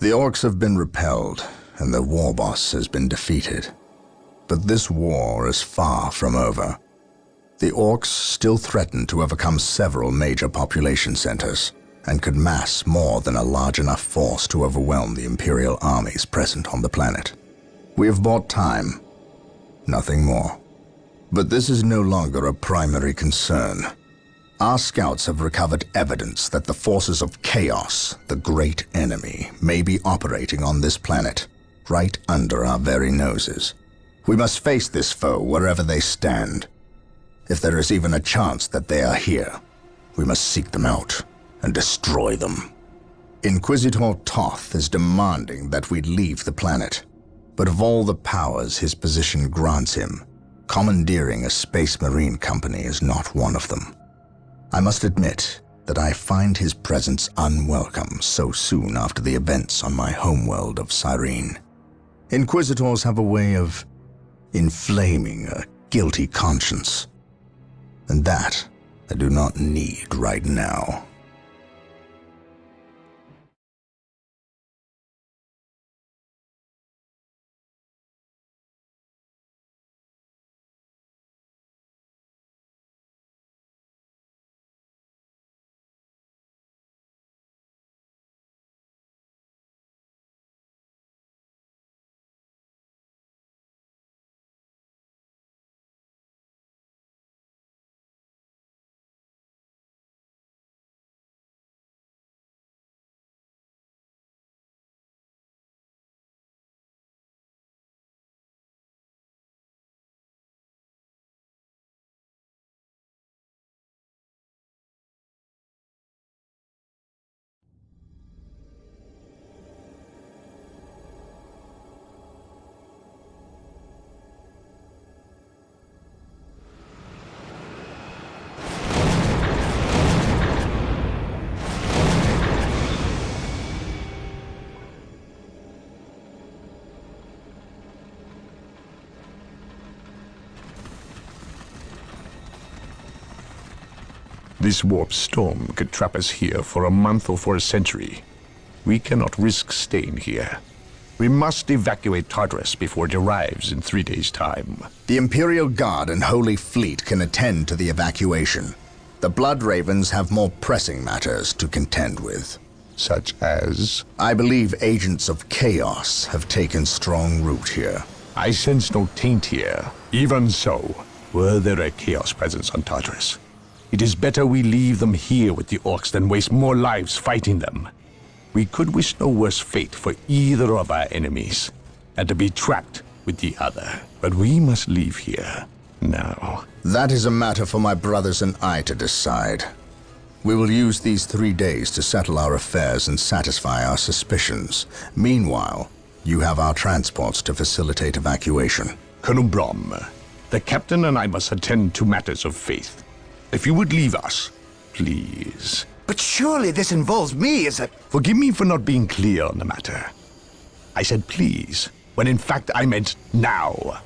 The orcs have been repelled, and the war boss has been defeated. But this war is far from over. The orcs still threaten to overcome several major population centers, and could mass more than a large enough force to overwhelm the Imperial armies present on the planet. We have bought time, nothing more. But this is no longer a primary concern. Our scouts have recovered evidence that the forces of chaos, the great enemy, may be operating on this planet, right under our very noses. We must face this foe wherever they stand. If there is even a chance that they are here, we must seek them out and destroy them. Inquisitor Toth is demanding that we leave the planet, but of all the powers his position grants him, commandeering a SpaceMarine company is not one of them. I must admit that I find his presence unwelcome so soon after the events on my homeworld of Cyrene. Inquisitors have a way of inflaming a guilty conscience, and that I do not need right now. This warp storm could trap us here for a month or for a century. We cannot risk staying here. We must evacuate Tartarus before it arrives in 3 days' time. The Imperial Guard and Holy Fleet can attend to the evacuation. The Blood Ravens have more pressing matters to contend with. Such as? I believe agents of chaos have taken strong root here. I sense no taint here. Even so, were there a chaos presence on Tartarus, it is better we leave them here with the orcs than waste more lives fighting them. We could wish no worse fate for either of our enemies, and to be trapped with the other. But we must leave here now. That is a matter for my brothers and I to decide. We will use these 3 days to settle our affairs and satisfy our suspicions. Meanwhile, you have our transports to facilitate evacuation. Colonel Brom, the captain and I must attend to matters of faith. If you would leave us, please. But surely this involves me as a... Forgive me for not being clear on the matter. I said please, when in fact I meant now.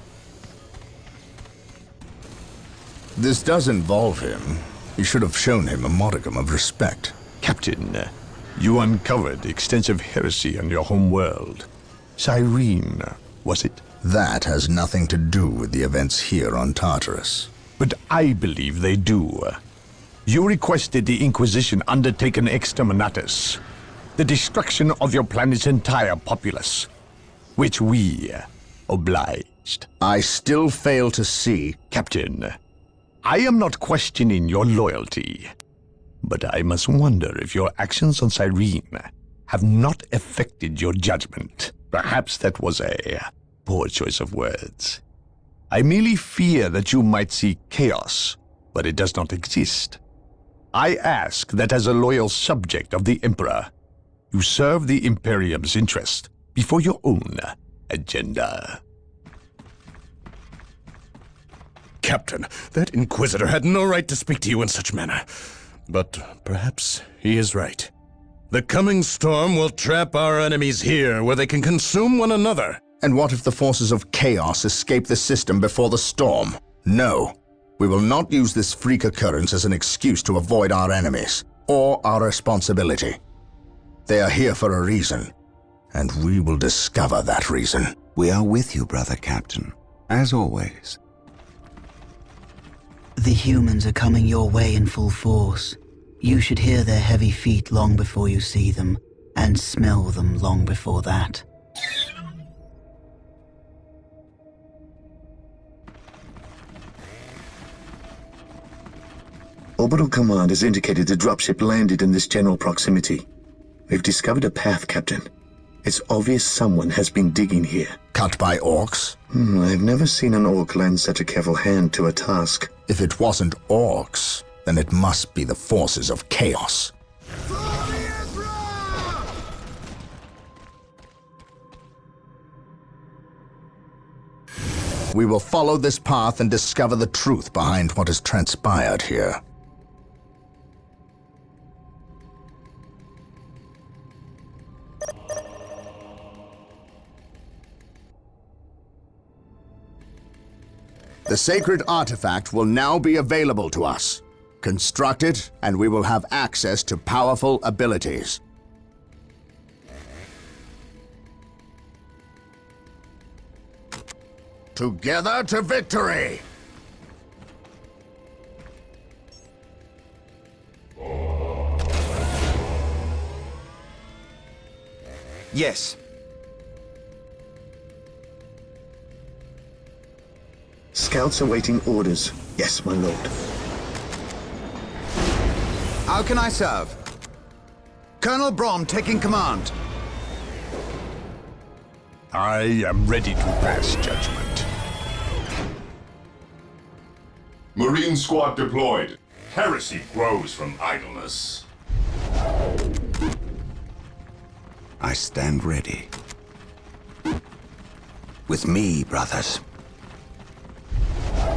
This does involve him. You should have shown him a modicum of respect. Captain, you uncovered extensive heresy on your home world. Cyrene, was it? That has nothing to do with the events here on Tartarus. But I believe they do. You requested the Inquisition undertake an exterminatus, the destruction of your planet's entire populace, which we obliged. I still fail to see... Captain, I am not questioning your loyalty, but I must wonder if your actions on Cyrene have not affected your judgment. Perhaps that was a poor choice of words. I merely fear that you might see chaos, but it does not exist. I ask that as a loyal subject of the Emperor, you serve the Imperium's interest before your own agenda. Captain, that Inquisitor had no right to speak to you in such manner. But perhaps he is right. The coming storm will trap our enemies here where they can consume one another. And what if the forces of chaos escape the system before the storm? No. We will not use this freak occurrence as an excuse to avoid our enemies, or our responsibility. They are here for a reason, and we will discover that reason. We are with you, brother Captain, as always. The humans are coming your way in full force. You should hear their heavy feet long before you see them, and smell them long before that. Orbital Command has indicated the dropship landed in this general proximity. We've discovered a path, Captain. It's obvious someone has been digging here. Cut by orcs? I've never seen an orc lend such a careful hand to a task. If it wasn't orcs, then it must be the forces of chaos. We will follow this path and discover the truth behind what has transpired here. The sacred artifact will now be available to us. Construct it, and we will have access to powerful abilities. Together to victory! Yes. Scouts awaiting orders. Yes, my lord. How can I serve? Colonel Brom taking command. I am ready to pass judgment. Marine squad deployed. Heresy grows from idleness. I stand ready. With me, brothers.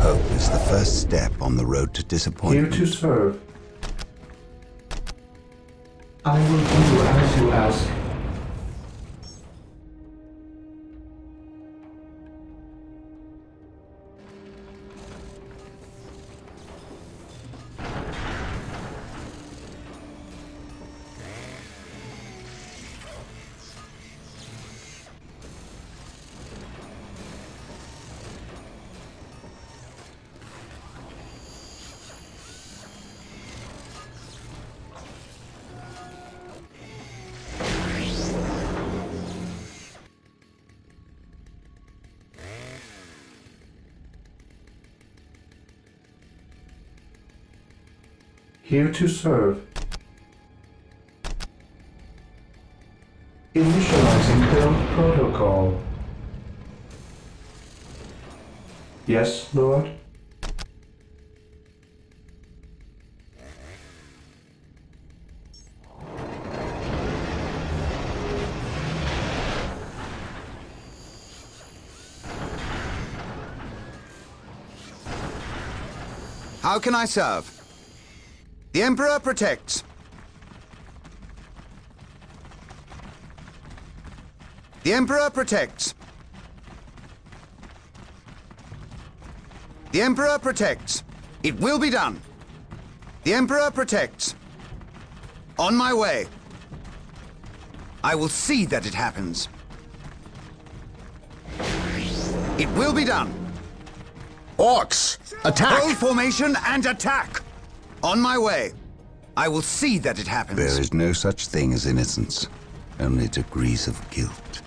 Hope is the first step on the road to disappointment. Here to serve. I will do as you ask. Here to serve. Initializing build protocol. Yes, Lord? How can I serve? The Emperor protects. The Emperor protects. The Emperor protects. It will be done. The Emperor protects. On my way. I will see that it happens. It will be done. Orcs! Attack! Hold formation and attack! On my way. I will see that it happens. There is no such thing as innocence, only degrees of guilt.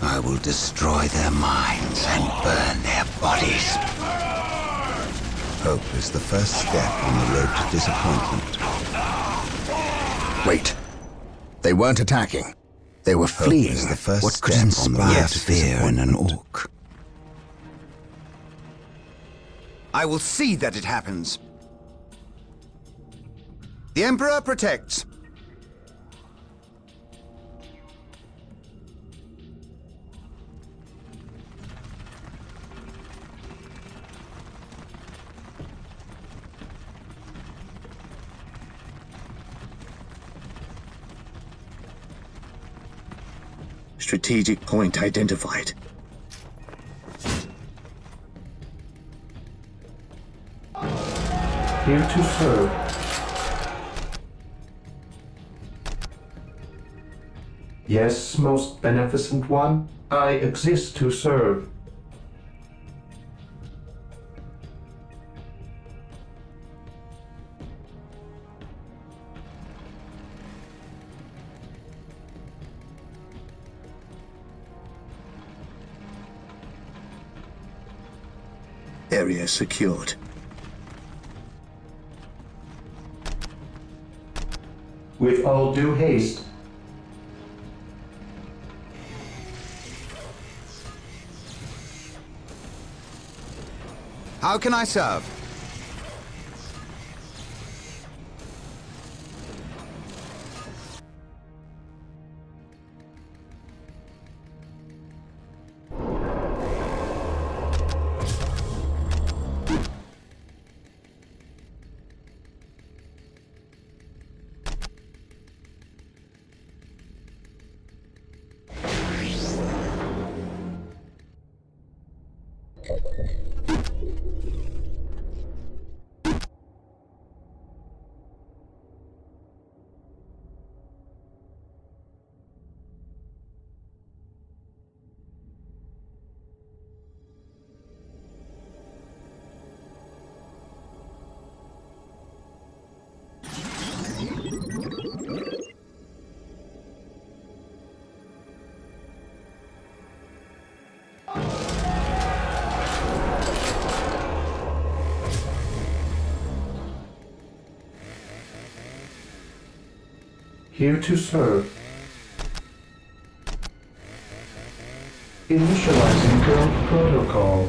I will destroy their minds and burn their bodies. Hope is the first step on the road to disappointment. Wait. They weren't attacking. They were Hope fleeing. is the first What could step on the road inspire to fear in an orc. I will see that it happens. The Emperor protects. Strategic point identified. Here to serve. Yes, most beneficent one. I exist to serve. Area secured. With all due haste. How can I serve? Here to serve. Initializing build protocol.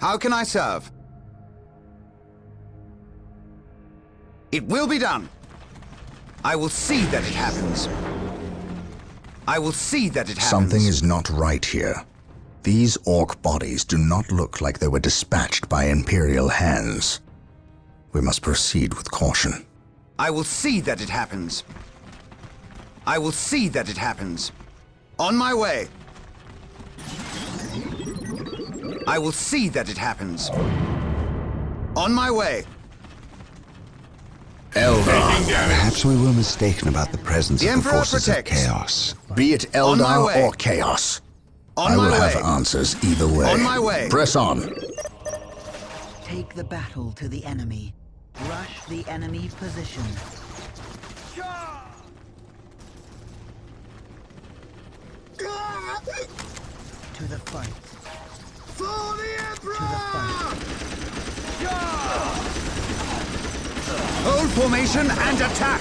How can I serve? It will be done. I will see that it happens. I will see that it happens. Something is not right here. These orc bodies do not look like they were dispatched by Imperial hands. We must proceed with caution. I will see that it happens. I will see that it happens. On my way. I will see that it happens. On my way. Eldar. Perhaps we were mistaken about the presence The of the Emperor forces of protects. chaos. Be it On my Eldar way. or Chaos. On I my will way. have answers either way. On my way. Press on. Take the battle to the enemy. Rush the enemy position. To the fight. For the Emperor! To the fight. Hold formation and attack!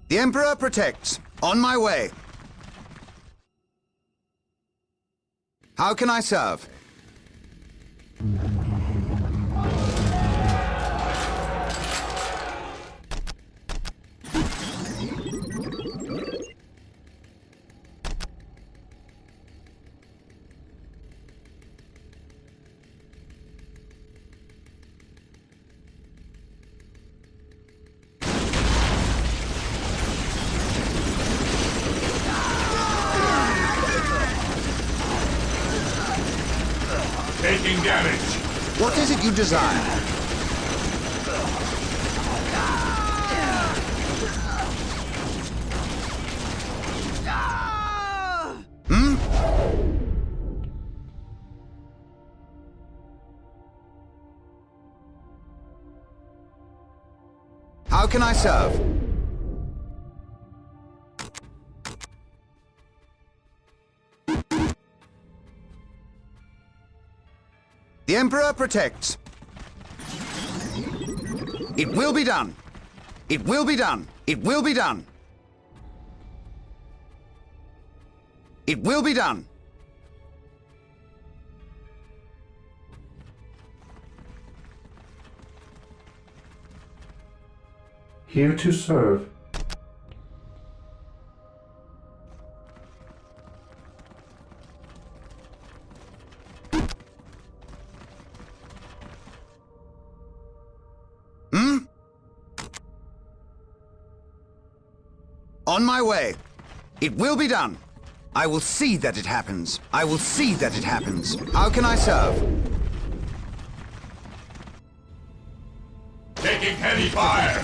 The Emperor protects. On my way. How can I serve? Taking damage. What is it you desire? How can I serve? The Emperor protects. It will be done. It will be done. It will be done. It will be done. Here to serve. On my way. It will be done. I will see that it happens. I will see that it happens. How can I serve? Taking heavy fire!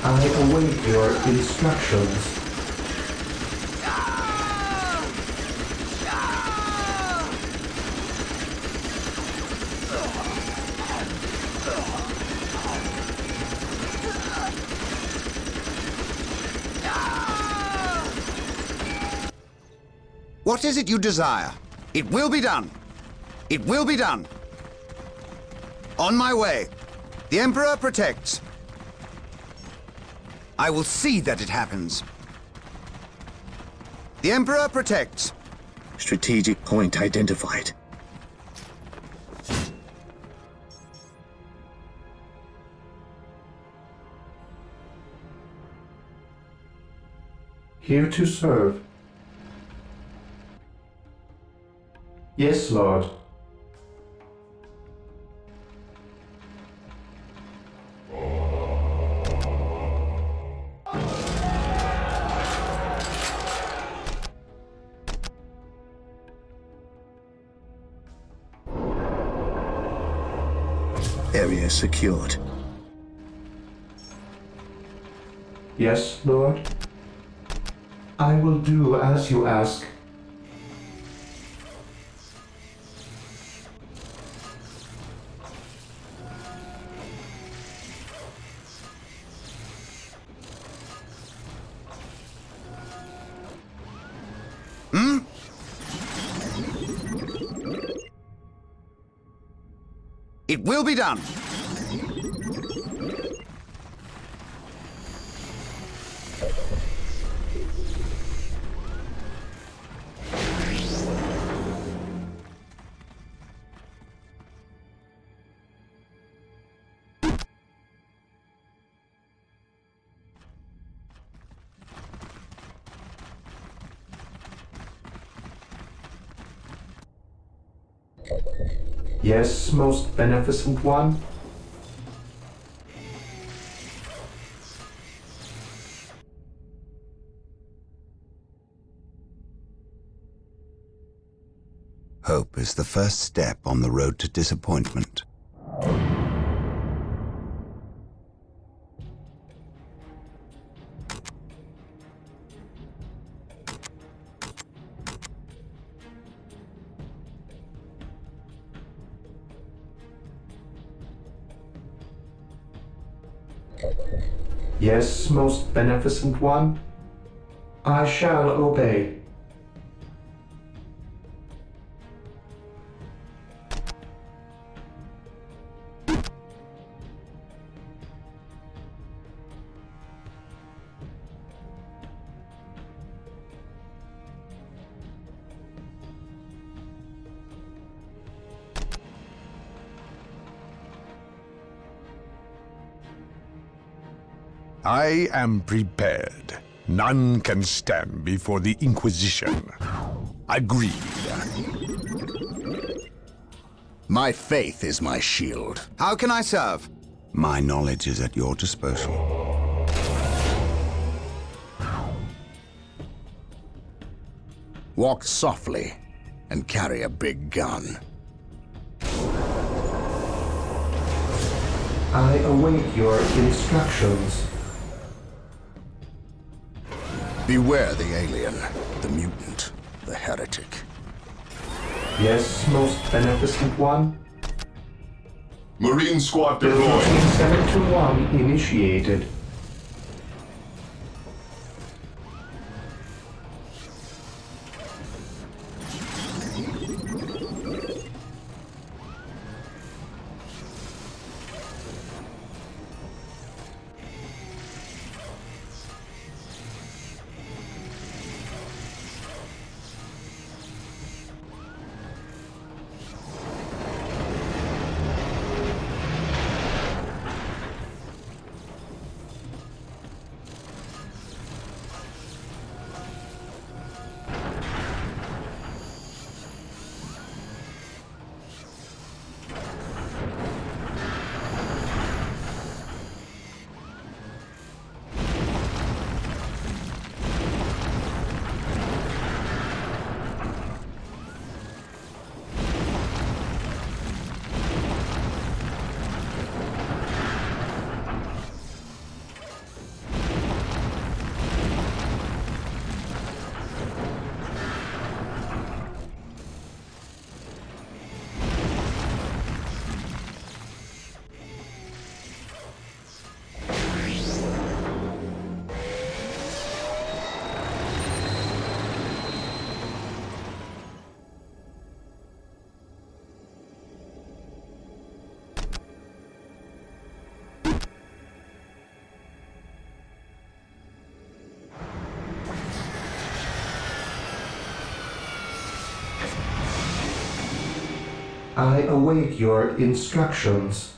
I await your instructions. What is it you desire? It will be done. It will be done. On my way. The Emperor protects. I will see that it happens. The Emperor protects. Strategic point identified. Here to serve. Yes, Lord. Area secured. Yes, Lord. I will do as you ask. It will be done. Yes, most beneficent one. Hope is the first step on the road to disappointment. Yes, most beneficent one. I shall obey. I am prepared. None can stand before the Inquisition. Agreed. My faith is my shield. How can I serve? My knowledge is at your disposal. Walk softly and carry a big gun. I await your instructions. Beware the alien, the mutant, the heretic. Yes, most beneficent one. Marine squad Building deployed. 721 initiated. I await your instructions.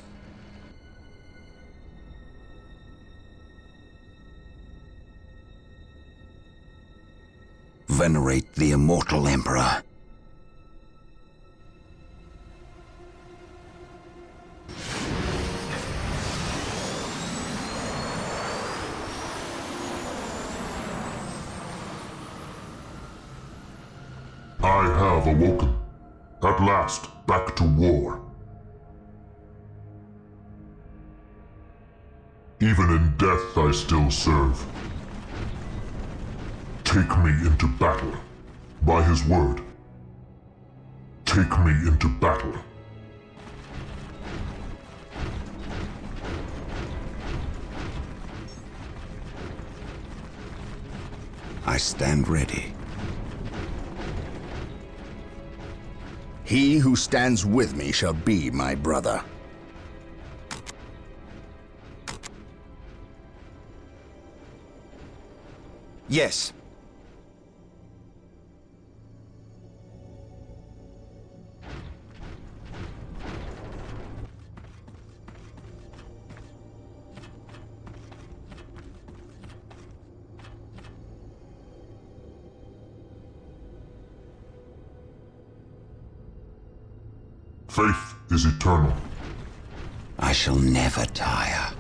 Venerate the immortal Emperor. I have awoken. At last, back to war. Even in death I still serve. Take me into battle. By his word. Take me into battle. I stand ready. He who stands with me shall be my brother. Yes. Faith is eternal. I shall never tire.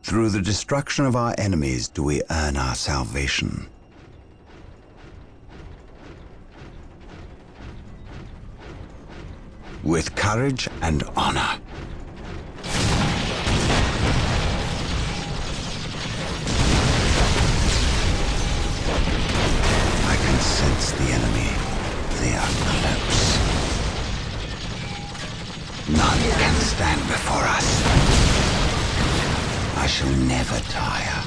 Through the destruction of our enemies do we earn our salvation. With courage and honor. I can sense the enemy. They are close. None can stand before us. I shall never tire.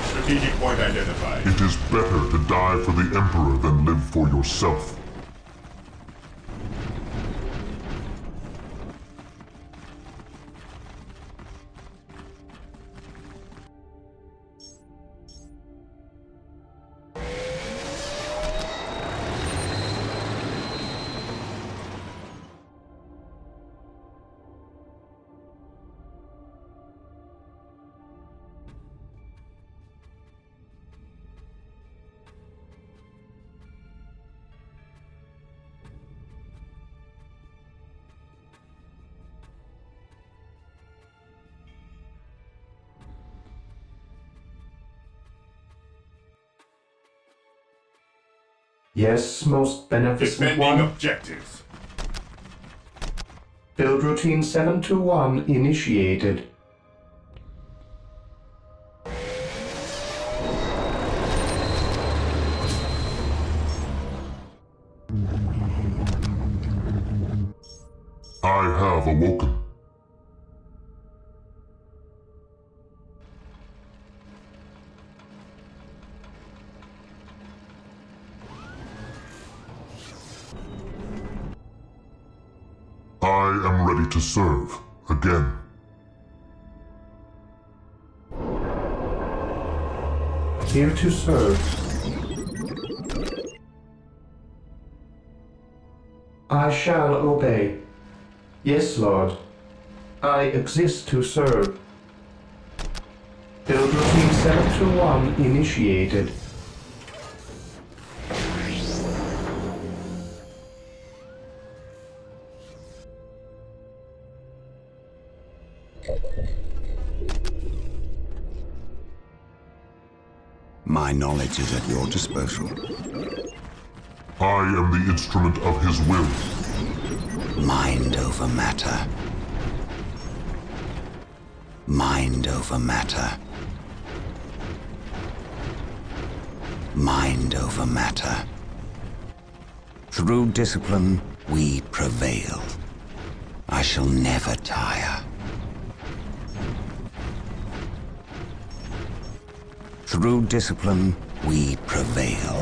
Strategic point identified. It is better to die for the Emperor than live for yourself. Yes, most beneficent Defending one. objectives. Build routine 721 initiated. I have awoken. I am ready to serve again. Here to serve. I shall obey. Yes, Lord. I exist to serve. Build routine 721 initiated. My knowledge is at your disposal. I am the instrument of his will. Mind over matter. Mind over matter. Mind over matter. Through discipline, we prevail. I shall never tire. Through discipline, we prevail.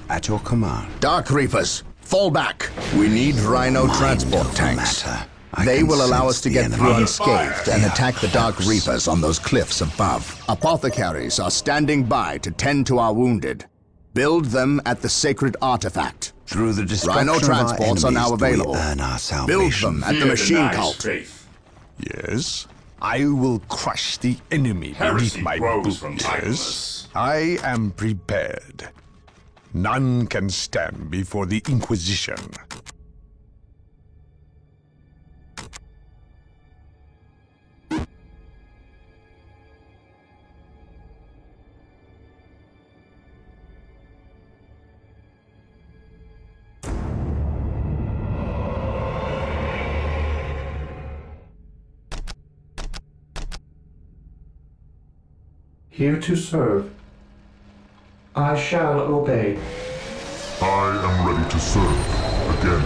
At your command. Dark Reapers, fall back. We need Rhino Mind transport over tanks. matter. They can will allow us sense to the get enemy. through unscathed and They are attack the Dark close. Reapers on those cliffs above. Apothecaries are standing by to tend to our wounded. Build them at the sacred artifact. Through the destruction Rhino of our transports are now enemies do we available. earn our Build salvation. them at the machine cult. Yes, I will crush the enemy beneath my boot. Yes, I am prepared. None can stand before the Inquisition. Here to serve. I shall obey. I am ready to serve again.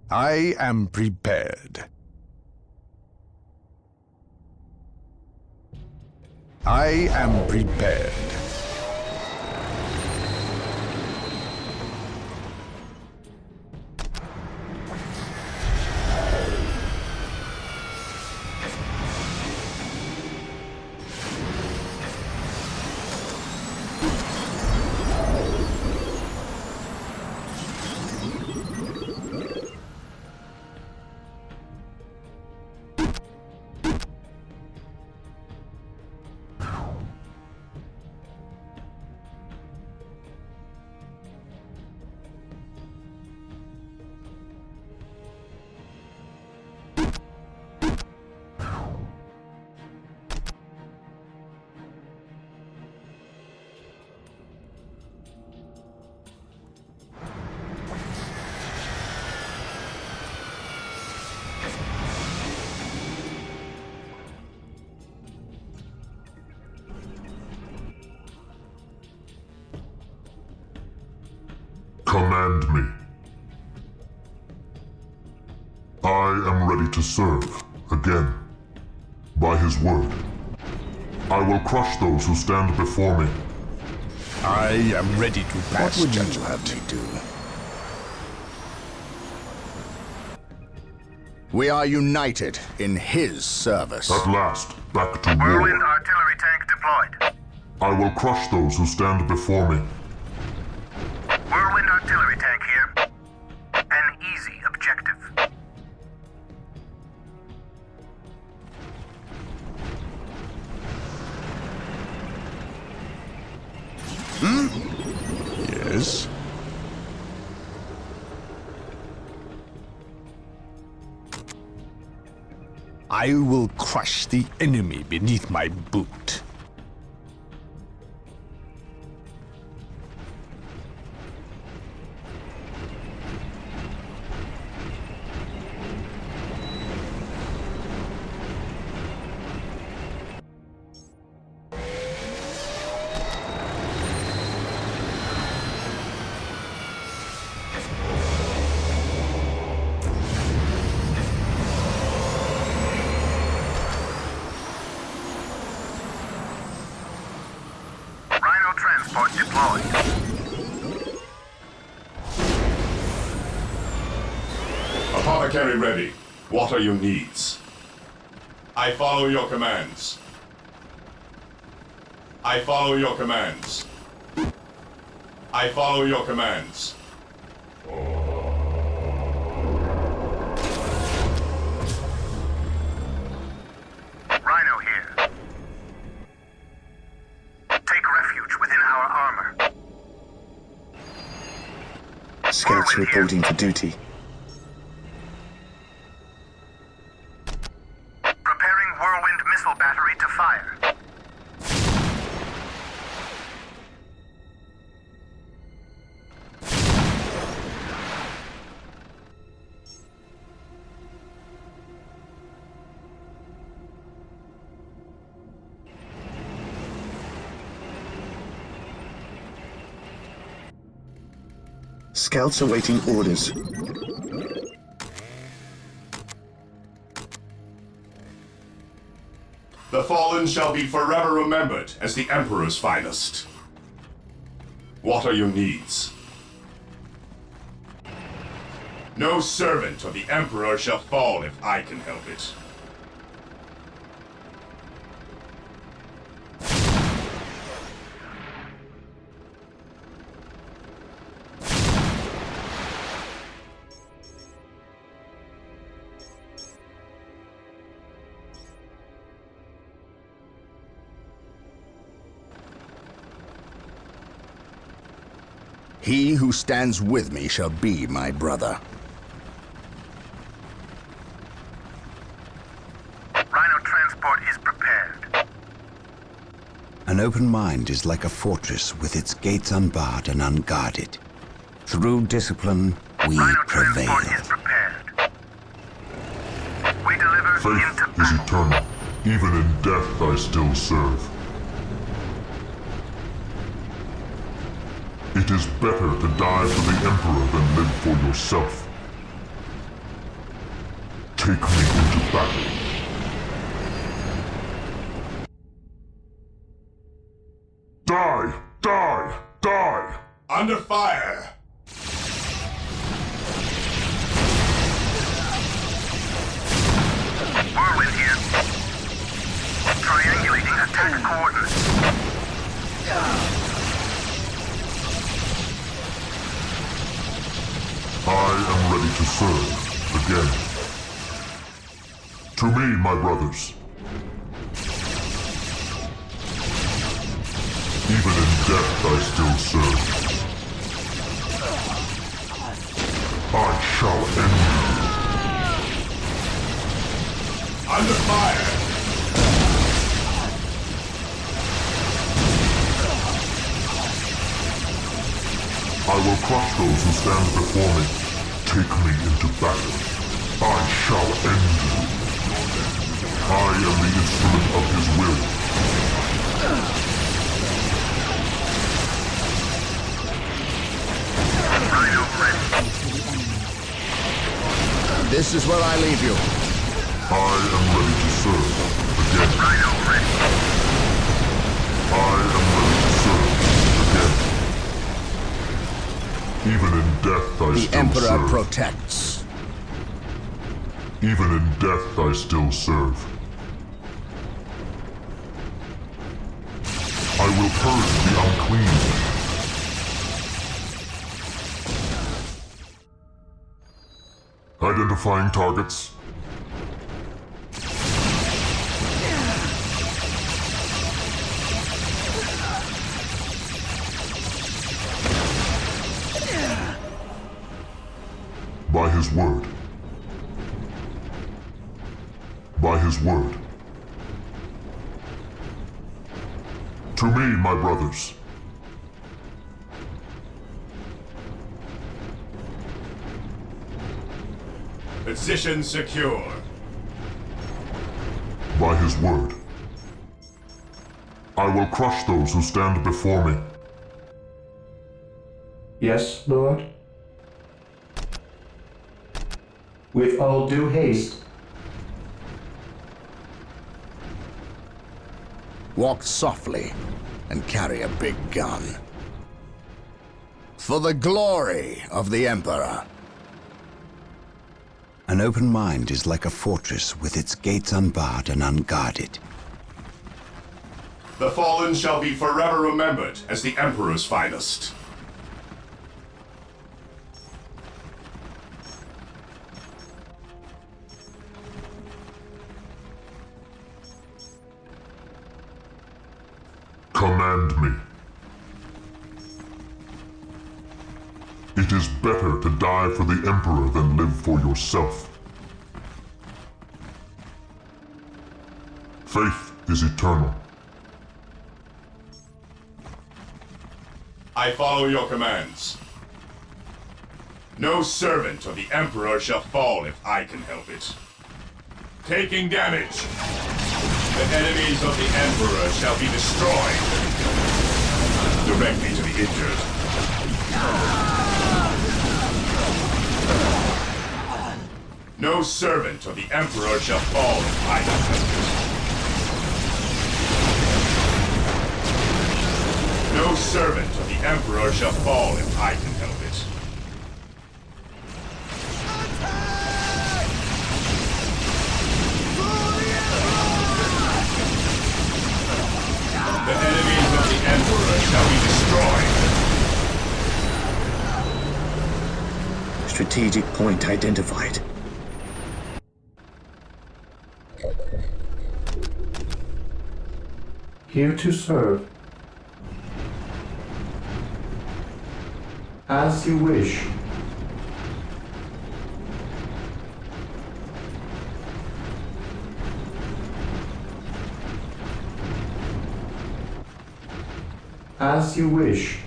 I am prepared. I am prepared. Command me. I am ready to serve again. By his word. I will crush those who stand before me. I am ready to pass What would you judgment. have me do? We are united in his service. At last, back to Whirlwind war. artillery tank deployed. I will crush those who stand before me. Whirlwind artillery tank here. An easy objective. Yes. I will crush the enemy beneath my boot. Rhino transport deployed. Apothecary ready. What are your needs? I follow your commands. I follow your commands. I follow your commands. Rhino here. Take refuge within our armor. Scouts reporting for duty. Preparing whirlwind missile battery to fire. Scouts awaiting orders. The fallen shall be forever remembered as the Emperor's finest. What are your needs? No servant of the Emperor shall fall if I can help it. He who stands with me shall be my brother. Rhino transport is prepared. An open mind is like a fortress with its gates unbarred and unguarded. Through discipline, we Rhino prevail. transport is prepared. We deliver Faith into is battle. eternal. Even in death I still serve. It is better to die for the Emperor than live for yourself. Take me into battle. Die! Die! Die! Under fire! Whirlwind here. Triangulating attack coordinates. I am ready to serve again. To me, my brothers. Even in death I still serve. I shall end you. Under fire! I will crush those who stand before me. Take me into battle. I shall end you. I am the instrument of his will. Rhino ready. This is where I leave you. I am ready to serve again. Rhino ready. I am ready to serve again. Even in death I The still Emperor serve. protects. Even in death I still serve. I will purge the unclean. Identifying targets. By his word. By his word. To me, my brothers. Position secure. By his word. I will crush those who stand before me. Yes, Lord? With all due haste. Walk softly and carry a big gun. For the glory of the Emperor. An open mind is like a fortress with its gates unbarred and unguarded. The fallen shall be forever remembered as the Emperor's finest. Command me. It is better to die for the Emperor than live for yourself. Faith is eternal. I follow your commands. No servant of the Emperor shall fall if I can help it. Taking damage. The enemies of the Emperor shall be destroyed. Directly to the injured. No servant of the Emperor shall fall if I can help it. No servant of the Emperor shall fall if I can help it. The enemies of the Emperor shall be destroyed. Strategic point identified. Here to serve. As you wish. As you wish.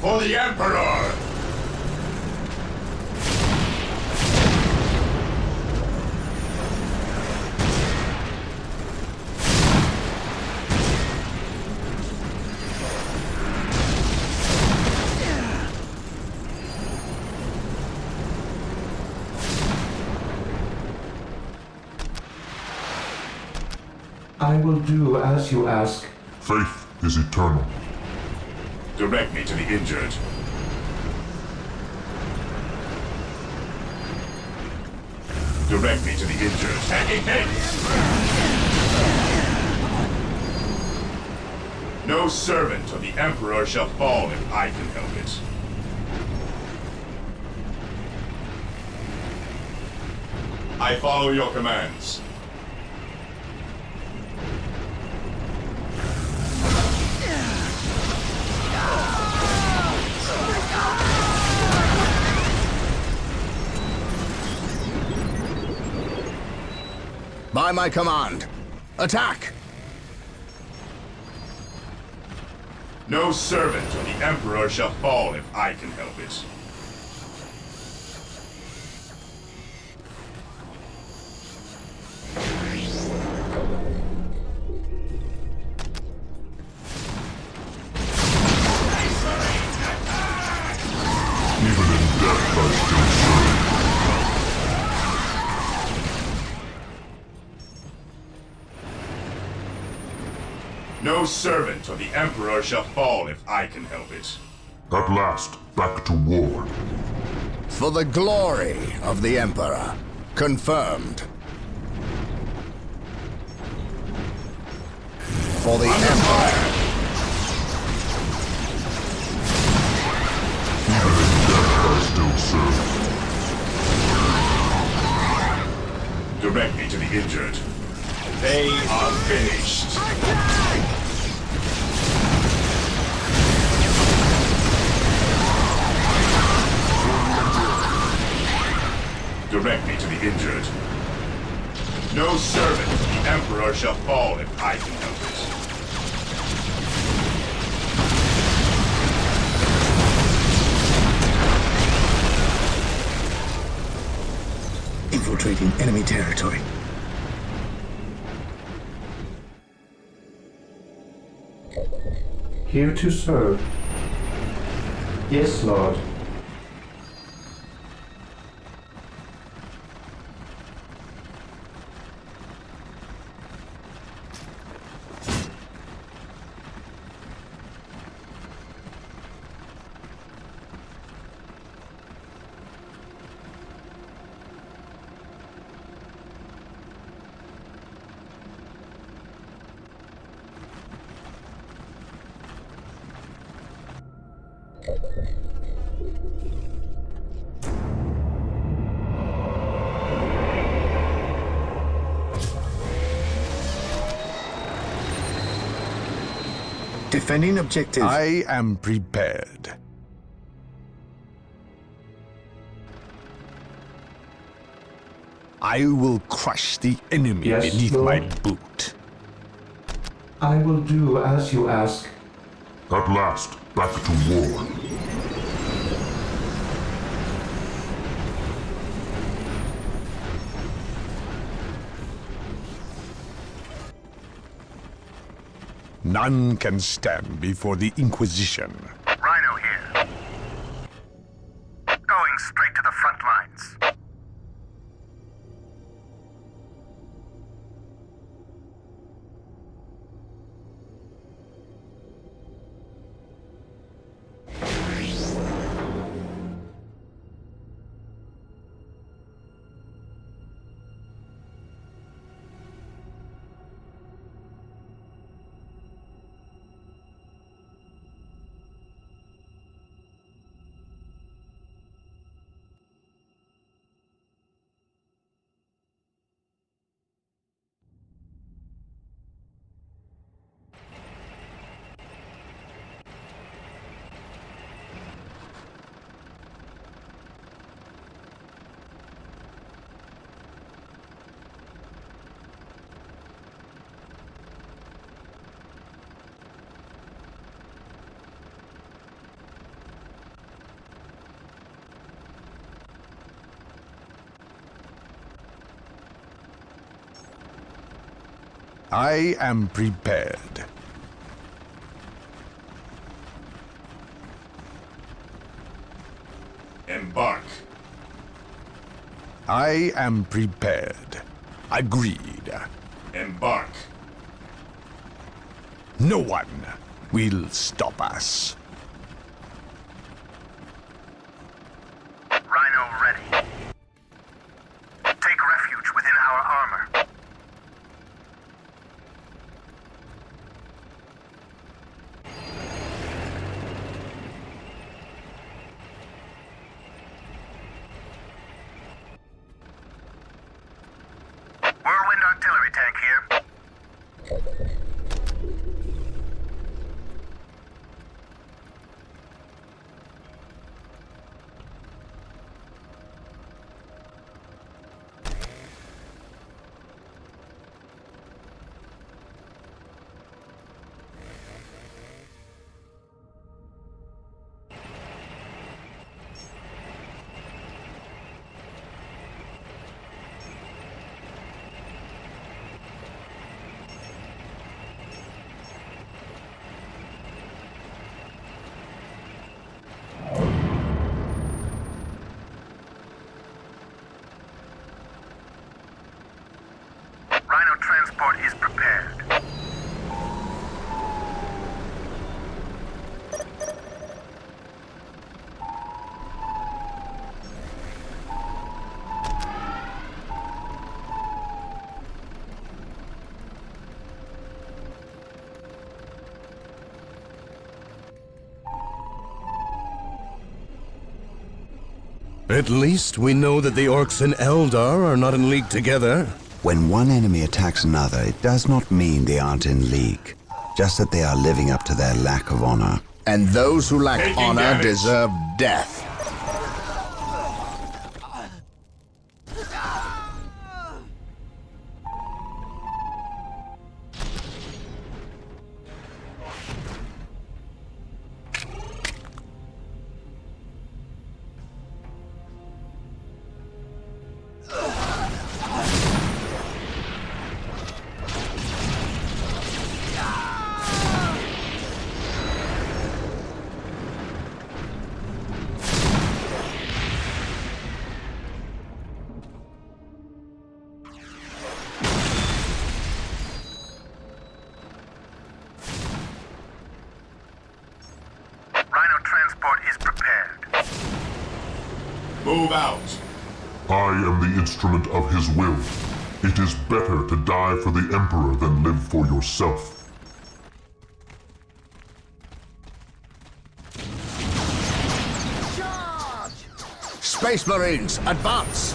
For the Emperor! I will do as you ask. Faith is eternal. Direct me to the injured. Direct me to the injured. Taking hits! No servant of the Emperor shall fall if I can help it. I follow your commands. By my command, attack! No servant of the Emperor shall fall if I can help it. Even in death I still serve. No servant of the Emperor shall fall if I can help it. At last, back to war. For the glory of the Emperor. Confirmed. For the Emperor. Even in death I still serve. Direct me to the injured. They are finished. Direct me to the injured. No servant of the Emperor shall fall if I can help it. Infiltrating enemy territory. Here to serve. Yes, Lord. Defending objective. I am prepared. I will crush the enemy Yes, beneath Lord. my boot. I will do as you ask. At last, back to war. None can stand before the Inquisition. Rhino here. Going straight to the front lines. I am prepared. Embark. I am prepared. Agreed. Embark. No one will stop us. Rhino ready. Take refuge within our armor. Whirlwind artillery tank here. Rhino transport is prepared. At least we know that the orcs and Eldar are not in league together. When one enemy attacks another, it does not mean they aren't in league, just that they are living up to their lack of honor. And those who lack Taking honor damage. deserve death. Rhino transport is prepared. Move out. I am the instrument of his will. It is better to die for the Emperor than live for yourself. Space Marines, advance!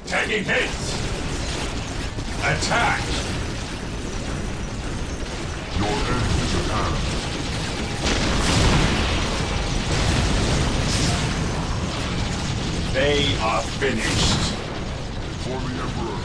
Taking hits. Attack. Your end is at hand. They are finished. For the Emperor.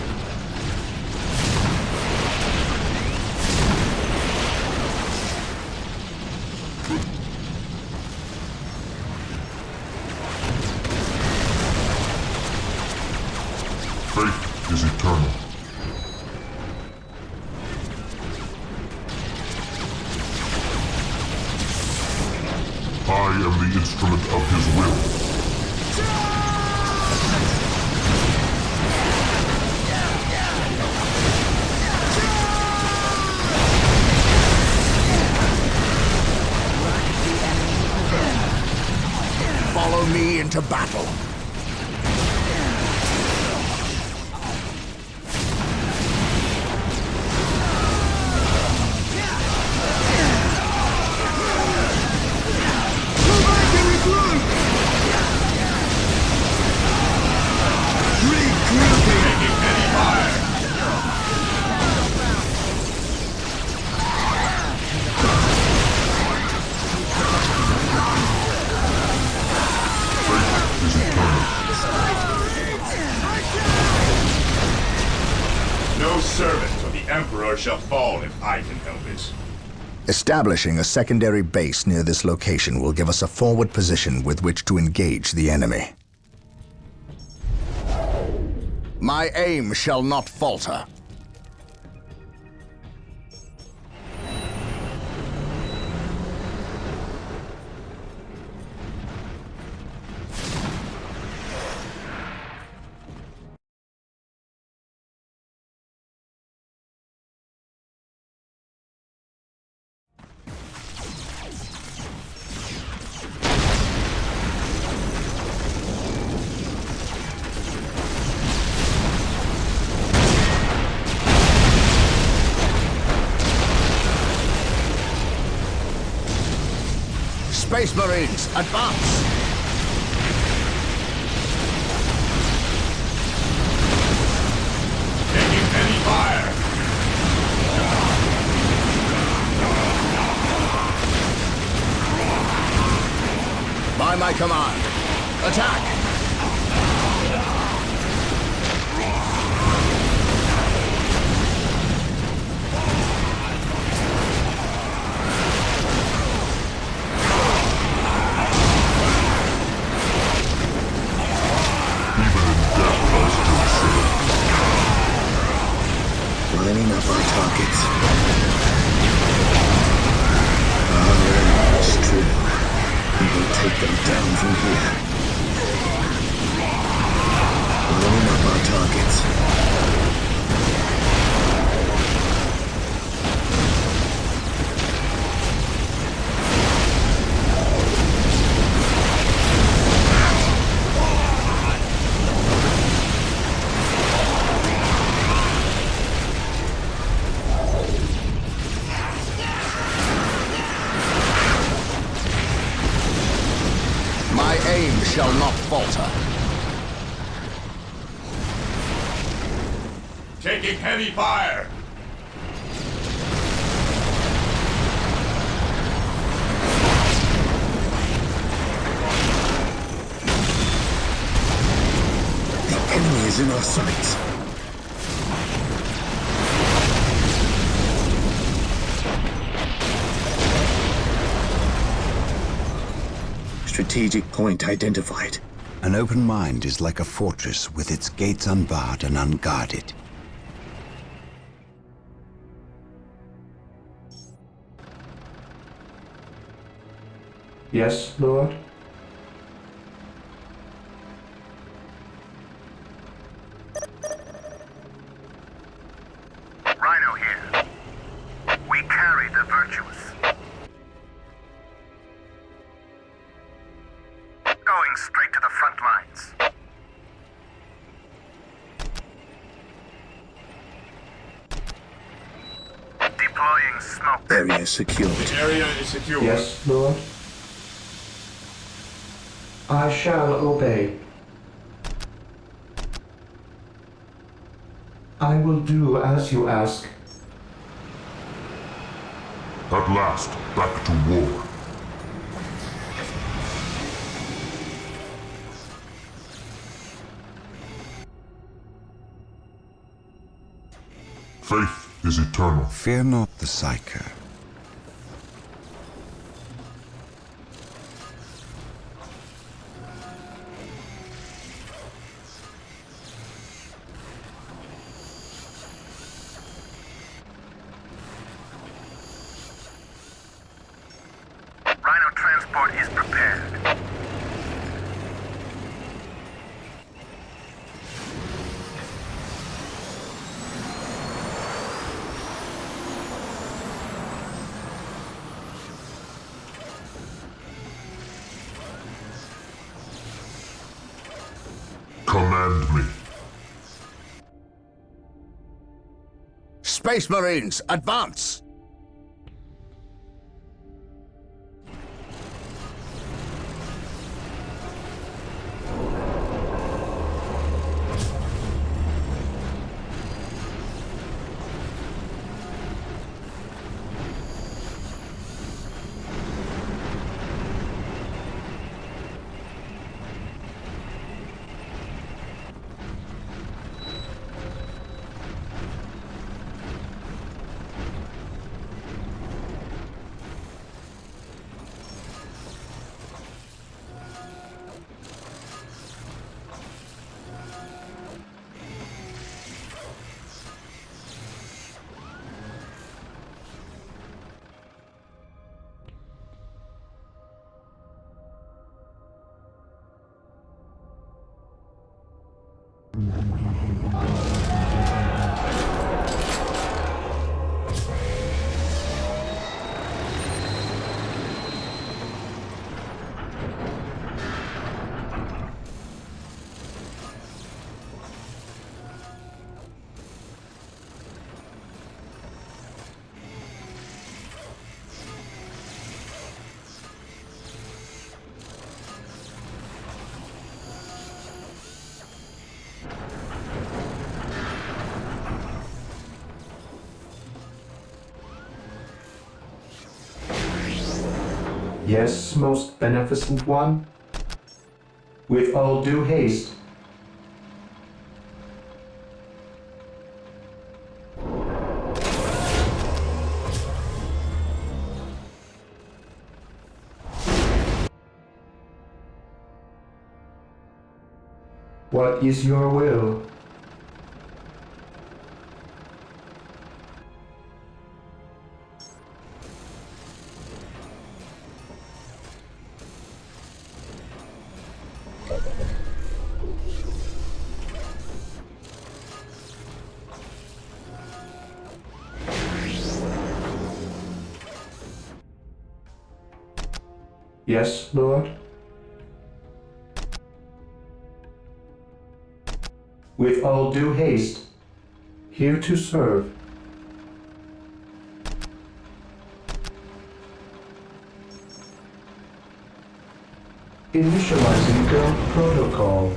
Faith is eternal. I am the instrument of his will. Follow me into battle. Faith is eternal. Emperor shall fall if I can help it. Establishing a secondary base near this location will give us a forward position with which to engage the enemy. My aim shall not falter. Space Marines, advance! Taking heavy fire! By my command, attack! Lining up our targets. Our enemy is true. We will take them down from here. Lining up our targets. My aim shall not falter. Taking heavy fire! The enemy is in our sights. Strategic point identified. An open mind is like a fortress with its gates unbarred and unguarded. Yes, Lord? Rhino here. We carry the virtuous. Going straight to the front lines. Deploying smoke. Area secured. The area is secure. Yes, Lord? I shall obey. I will do as you ask. At last, back to war. Faith is eternal. Fear not the Psyker. Rhino transport is prepared. Command me. Space Marines, advance! Yes, most beneficent one. With all due haste. What is your will? Yes, Lord? With all due haste, here to serve. Initializing build protocol.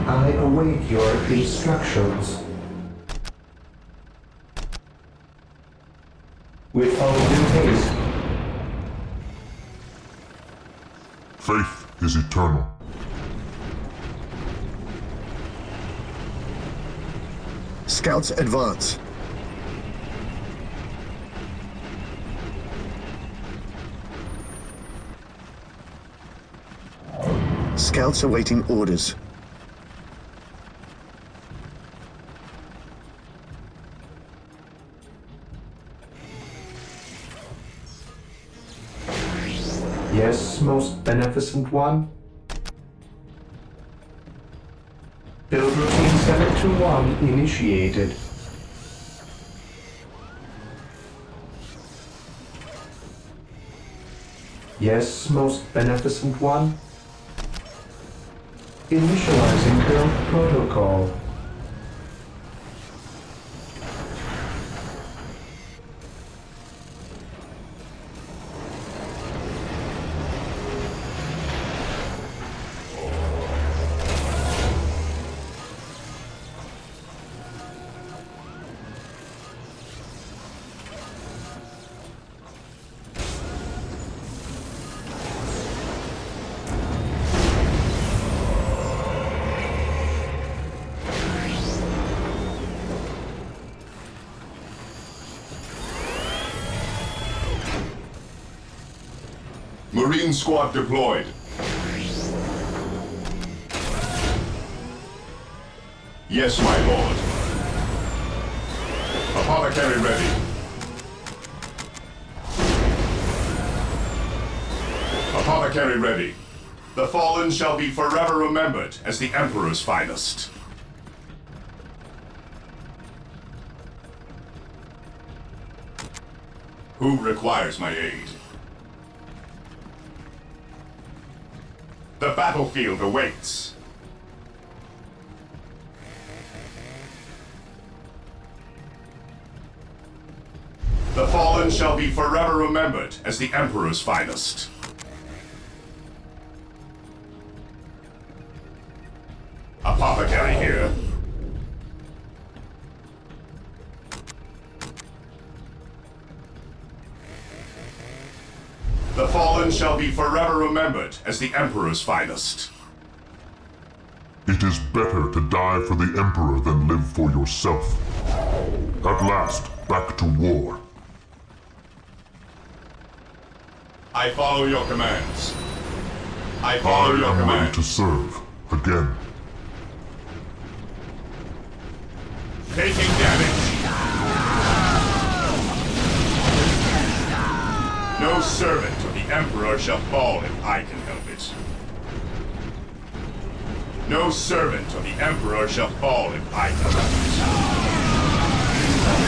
I await your instructions. With all due haste. Faith is eternal. Scouts advance. Scouts awaiting orders. Yes, most beneficent one. Build routine 721 initiated. Yes, most beneficent one. Initializing build protocol. Marine squad deployed. Yes, my lord. Apothecary ready. Apothecary ready. The fallen shall be forever remembered as the Emperor's finest. Who requires my aid? The battlefield awaits. The fallen shall be forever remembered as the Emperor's finest. Apothecary here. The fallen shall be forever remembered as the Emperor's finest. It is better to die for the Emperor than live for yourself. At last, back to war. I follow your commands. I follow your I am ready commands. to serve again. Taking damage. No servant of the Emperor shall fall if I can help it. No servant of the Emperor shall fall if I can help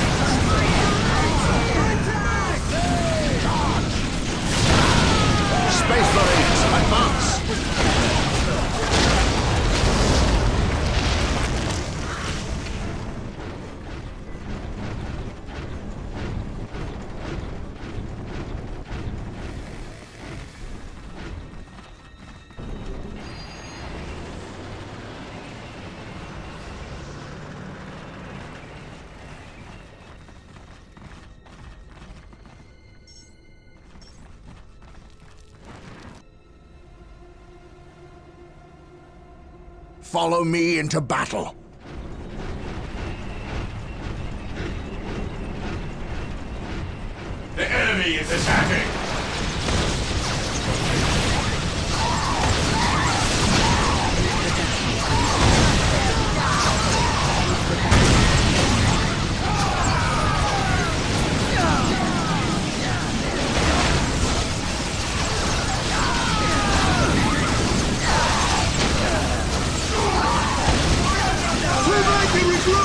it. Space Marines, advance! Follow me into battle. The enemy is attacking!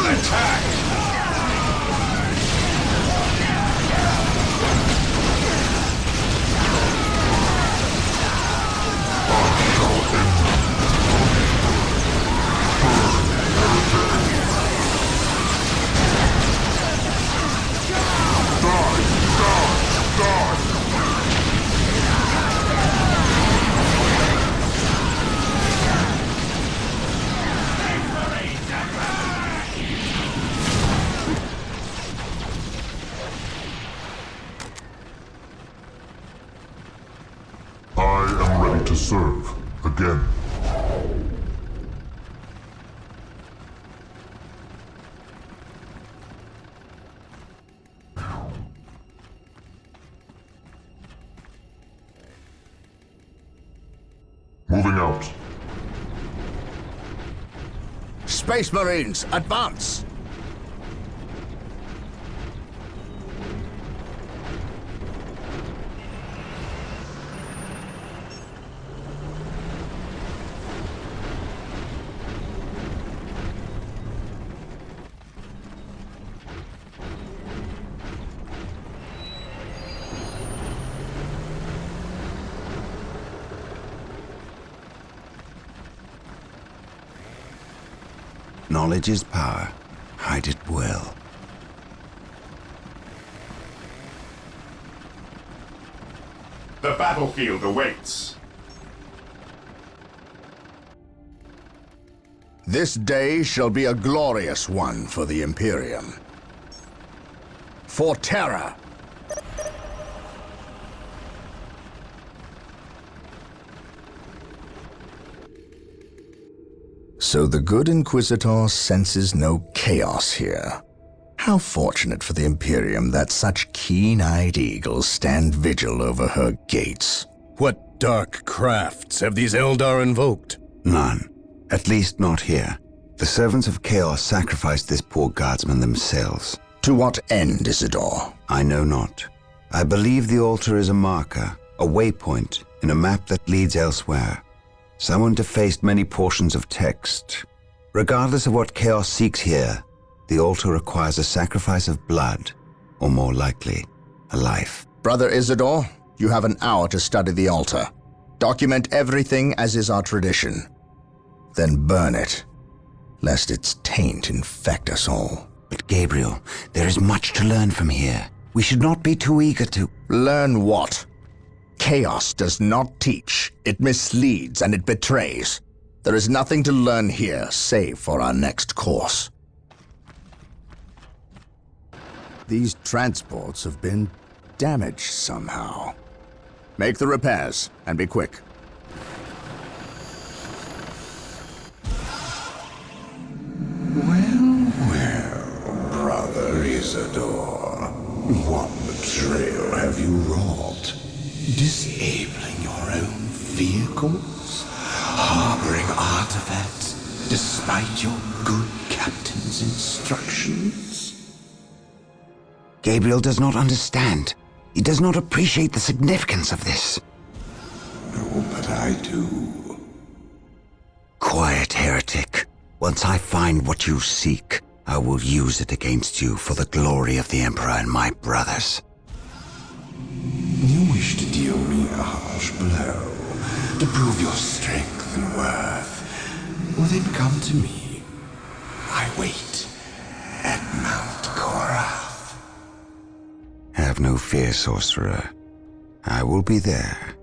Attack! To serve again. Moving out. Space Marines, advance! Knowledge is power. Hide it well. The battlefield awaits. This day shall be a glorious one for the Imperium. For Terra. So the good Inquisitor senses no chaos here. How fortunate for the Imperium that such keen-eyed eagles stand vigil over her gates. What dark crafts have these Eldar invoked? None. At least not here. The servants of Chaos sacrificed this poor guardsman themselves. To what end, Isidore? I know not. I believe the altar is a marker, a waypoint, in a map that leads elsewhere. Someone defaced many portions of text. Regardless of what Chaos seeks here, the altar requires a sacrifice of blood, or more likely, a life. Brother Isidore, you have an hour to study the altar. Document everything as is our tradition. Then burn it, lest its taint infect us all. But Gabriel, there is much to learn from here. We should not be too eager to... Learn what? Chaos does not teach. It misleads and it betrays. There is nothing to learn here, save for our next course. These transports have been damaged somehow. Make the repairs, and be quick. Well, Brother Isidore, what betrayal have you wrought? Disabling your own vehicles? Harboring artifacts despite your good captain's instructions? Gabriel does not understand. He does not appreciate the significance of this. No, but I do. Quiet, heretic. Once I find what you seek, I will use it against you for the glory of the Emperor and my brothers. You wish to deal me a harsh harsh blow to prove your strength and worth, will then come to me. I wait at Mount Korath. Have no fear, sorcerer. I will be there.